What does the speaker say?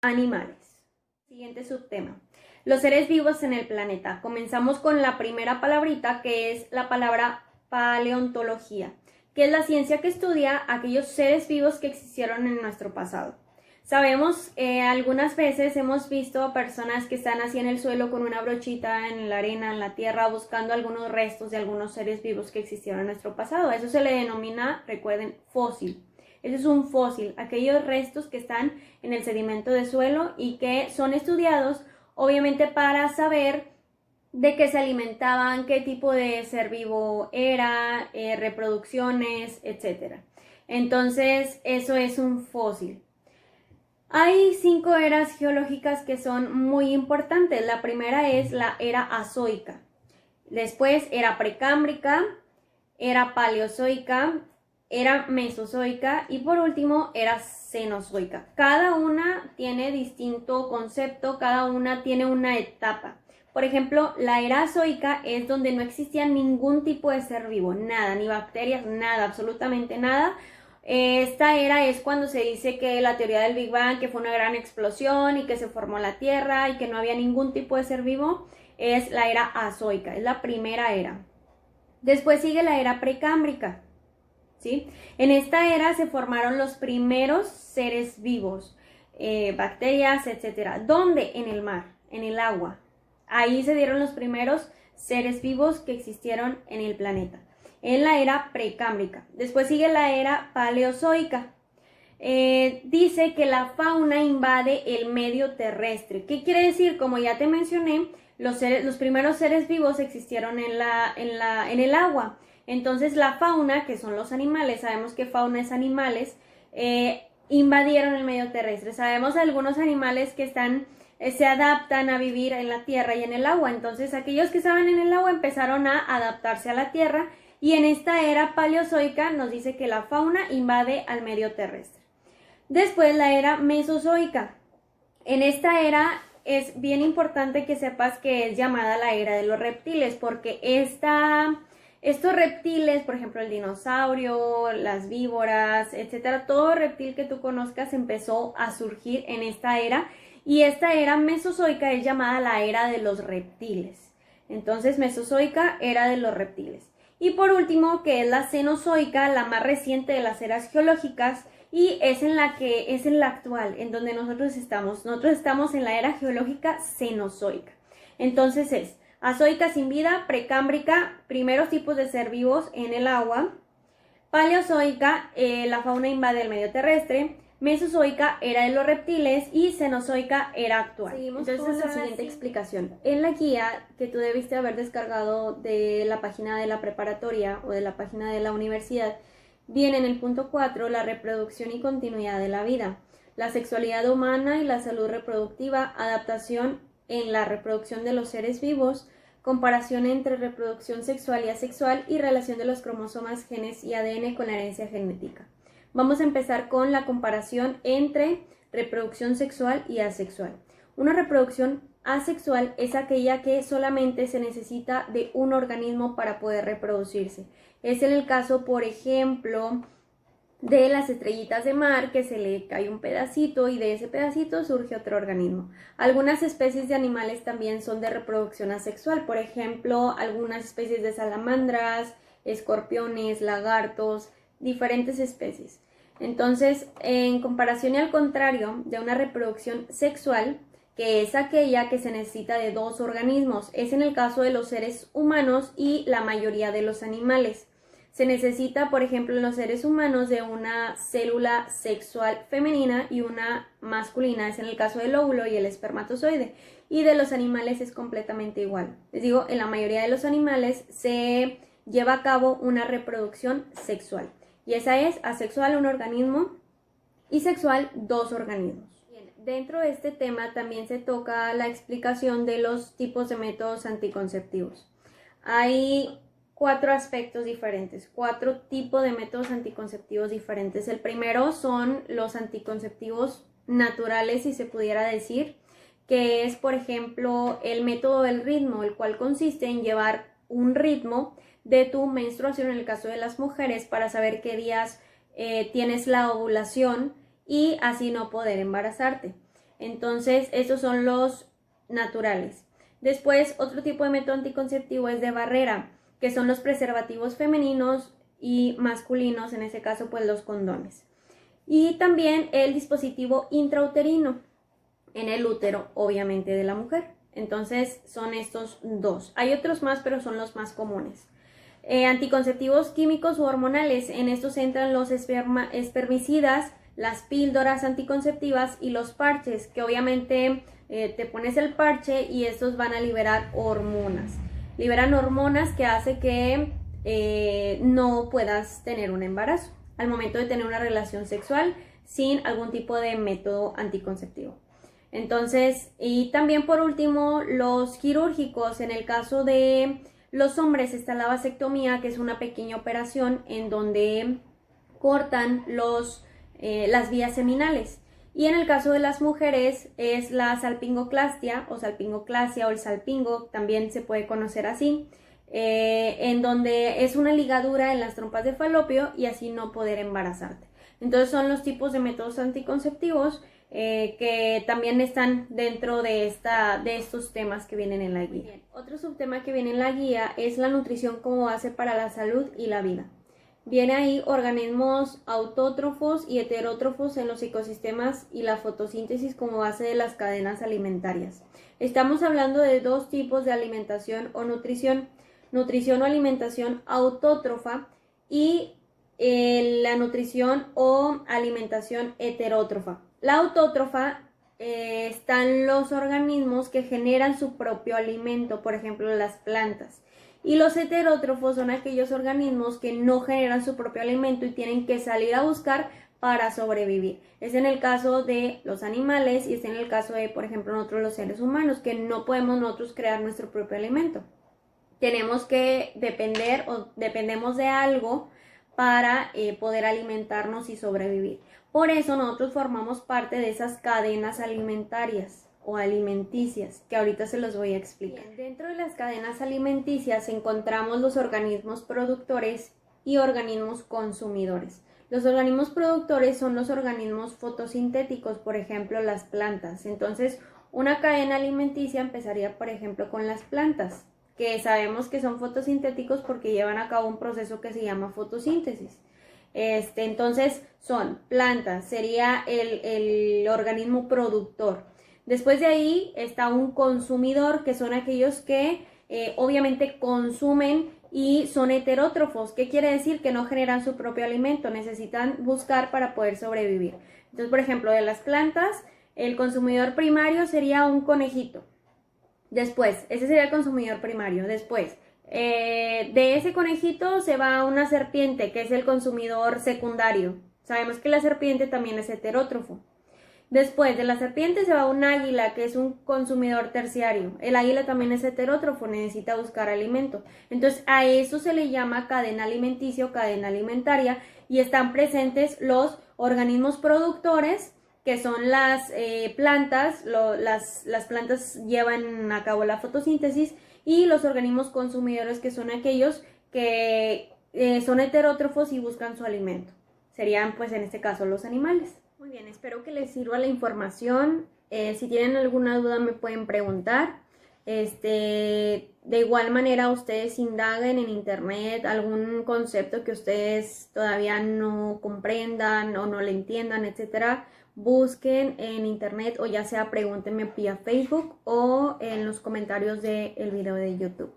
Animales. Siguiente subtema. Los seres vivos en el planeta. Comenzamos con la primera palabrita, que es la palabra paleontología, que es la ciencia que estudia aquellos seres vivos que existieron en nuestro pasado. Sabemos, algunas veces hemos visto a personas que están así en el suelo con una brochita en la arena, en la tierra, buscando algunos restos de algunos seres vivos que existieron en nuestro pasado. Eso se le denomina, recuerden, fósil. Ese es un fósil, aquellos restos que están en el sedimento de suelo y que son estudiados, obviamente, para saber de qué se alimentaban, qué tipo de ser vivo era, reproducciones, etc. Entonces, eso es un fósil. Hay 5 eras geológicas que son muy importantes. La primera es la era azoica, después era precámbrica, era paleozoica, era mesozoica y por último era cenozoica. Cada una tiene distinto concepto, cada una tiene una etapa. Por ejemplo, la era azoica es donde no existía ningún tipo de ser vivo, nada, ni bacterias, nada, absolutamente nada. Esta era es cuando se dice que la teoría del Big Bang, que fue una gran explosión y que se formó la Tierra y que no había ningún tipo de ser vivo, es la era azoica, es la primera era. Después sigue la era precámbrica, ¿sí? En esta era se formaron los primeros seres vivos, bacterias, etc. ¿Dónde? En el mar, en el agua. Ahí se dieron los primeros seres vivos que existieron en el planeta, en la era precámbrica. Después sigue la era paleozoica. Dice que la fauna invade el medio terrestre. ¿Qué quiere decir? Como ya te mencioné, los primeros seres vivos existieron en el agua. Entonces la fauna, que son los animales, sabemos que fauna es animales, invadieron el medio terrestre. Sabemos algunos animales que se adaptan a vivir en la tierra y en el agua. Entonces aquellos que estaban en el agua empezaron a adaptarse a la tierra y en esta era paleozoica nos dice que la fauna invade al medio terrestre. Después la era mesozoica. En esta era es bien importante que sepas que es llamada la era de los reptiles porque estos reptiles, por ejemplo el dinosaurio, las víboras, etcétera, todo reptil que tú conozcas empezó a surgir en esta era. Y esta era mesozoica es llamada la era de los reptiles. Entonces, mesozoica, era de los reptiles. Y por último, que es la cenozoica, la más reciente de las eras geológicas, y es en la actual, en donde nosotros estamos. Nosotros estamos en la era geológica cenozoica. Entonces es azoica sin vida, precámbrica, primeros tipos de ser vivos en el agua, paleozoica, la fauna invade el medio terrestre, mesozoica, era de los reptiles y cenozoica, era actual. Seguimos. Entonces la siguiente explicación. En la guía que tú debiste haber descargado de la página de la preparatoria o de la página de la universidad, viene en el punto 4 la reproducción y continuidad de la vida, la sexualidad humana y la salud reproductiva, adaptación en la reproducción de los seres vivos, comparación entre reproducción sexual y asexual y relación de los cromosomas, genes y ADN con la herencia genética. Vamos a empezar con la comparación entre reproducción sexual y asexual. Una reproducción asexual es aquella que solamente se necesita de un organismo para poder reproducirse. Es en el caso, por ejemplo, de las estrellitas de mar, que se le cae un pedacito y de ese pedacito surge otro organismo. Algunas especies de animales también son de reproducción asexual, por ejemplo, algunas especies de salamandras, escorpiones, lagartos, diferentes especies. Entonces, en comparación y al contrario de una reproducción sexual, que es aquella que se necesita de 2 organismos, es en el caso de los seres humanos y la mayoría de los animales. Se necesita, por ejemplo, en los seres humanos de una célula sexual femenina y una masculina, es en el caso del óvulo y el espermatozoide, y de los animales es completamente igual. Les digo, en la mayoría de los animales se lleva a cabo una reproducción sexual. Y esa es asexual, un organismo, y sexual, 2 organismos. Bien, dentro de este tema también se toca la explicación de los tipos de métodos anticonceptivos. Hay 4 aspectos diferentes, 4 tipos de métodos anticonceptivos diferentes. El primero son los anticonceptivos naturales, si se pudiera decir, que es, por ejemplo, el método del ritmo, el cual consiste en llevar un ritmo de tu menstruación en el caso de las mujeres para saber qué días tienes la ovulación y así no poder embarazarte. Entonces, estos son los naturales. Después, otro tipo de método anticonceptivo es de barrera, que son los preservativos femeninos y masculinos, en ese caso, pues los condones. Y también el dispositivo intrauterino en el útero, obviamente, de la mujer. Entonces, son estos dos. Hay otros más, pero son los más comunes. Anticonceptivos químicos u hormonales, en estos entran los espermicidas, las píldoras anticonceptivas y los parches, que obviamente te pones el parche y estos van a liberar hormonas. Liberan hormonas que hace que no puedas tener un embarazo al momento de tener una relación sexual sin algún tipo de método anticonceptivo. Entonces, y también por último, los quirúrgicos. En el caso de los hombres está la vasectomía, que es una pequeña operación en donde cortan las vías seminales. Y en el caso de las mujeres es la salpingoclastia o salpingoclasia o el salpingo, también se puede conocer así, en donde es una ligadura en las trompas de falopio y así no poder embarazarte. Entonces son los tipos de métodos anticonceptivos que también están dentro de estos temas que vienen en la guía. Bien. Otro subtema que viene en la guía es la nutrición como base para la salud y la vida. Viene ahí organismos autótrofos y heterótrofos en los ecosistemas y la fotosíntesis como base de las cadenas alimentarias. Estamos hablando de dos tipos de alimentación o nutrición o alimentación autótrofa y la nutrición o alimentación heterótrofa. La autótrofa están los organismos que generan su propio alimento, por ejemplo las plantas. Y los heterótrofos son aquellos organismos que no generan su propio alimento y tienen que salir a buscar para sobrevivir. Es en el caso de los animales y es en el caso de, por ejemplo, nosotros los seres humanos, que no podemos nosotros crear nuestro propio alimento. Tenemos que dependemos de algo para poder alimentarnos y sobrevivir. Por eso nosotros formamos parte de esas cadenas alimentarias o alimenticias, que ahorita se los voy a explicar. Bien, dentro de las cadenas alimenticias encontramos los organismos productores y organismos consumidores. Los organismos productores son los organismos fotosintéticos, por ejemplo, las plantas. Entonces, una cadena alimenticia empezaría, por ejemplo, con las plantas, que sabemos que son fotosintéticos porque llevan a cabo un proceso que se llama fotosíntesis. Entonces, son plantas, sería el organismo productor. Después de ahí está un consumidor, que son aquellos que obviamente consumen y son heterótrofos. ¿Qué quiere decir? Que no generan su propio alimento, necesitan buscar para poder sobrevivir. Entonces, por ejemplo, de las plantas, el consumidor primario sería un conejito. Después, ese sería el consumidor primario. Después, de ese conejito se va una serpiente, que es el consumidor secundario. Sabemos que la serpiente también es heterótrofo. Después de la serpiente se va un águila, que es un consumidor terciario. El águila también es heterótrofo, necesita buscar alimento. Entonces a eso se le llama cadena alimenticia o cadena alimentaria y están presentes los organismos productores, que son las plantas. Las plantas llevan a cabo la fotosíntesis, y los organismos consumidores, que son aquellos que son heterótrofos y buscan su alimento. Serían pues en este caso los animales. Muy bien, espero que les sirva la información. Si tienen alguna duda me pueden preguntar. De igual manera, ustedes indaguen en internet algún concepto que ustedes todavía no comprendan o no le entiendan, etcétera. Busquen en internet o ya sea pregúntenme vía Facebook o en los comentarios del video de YouTube.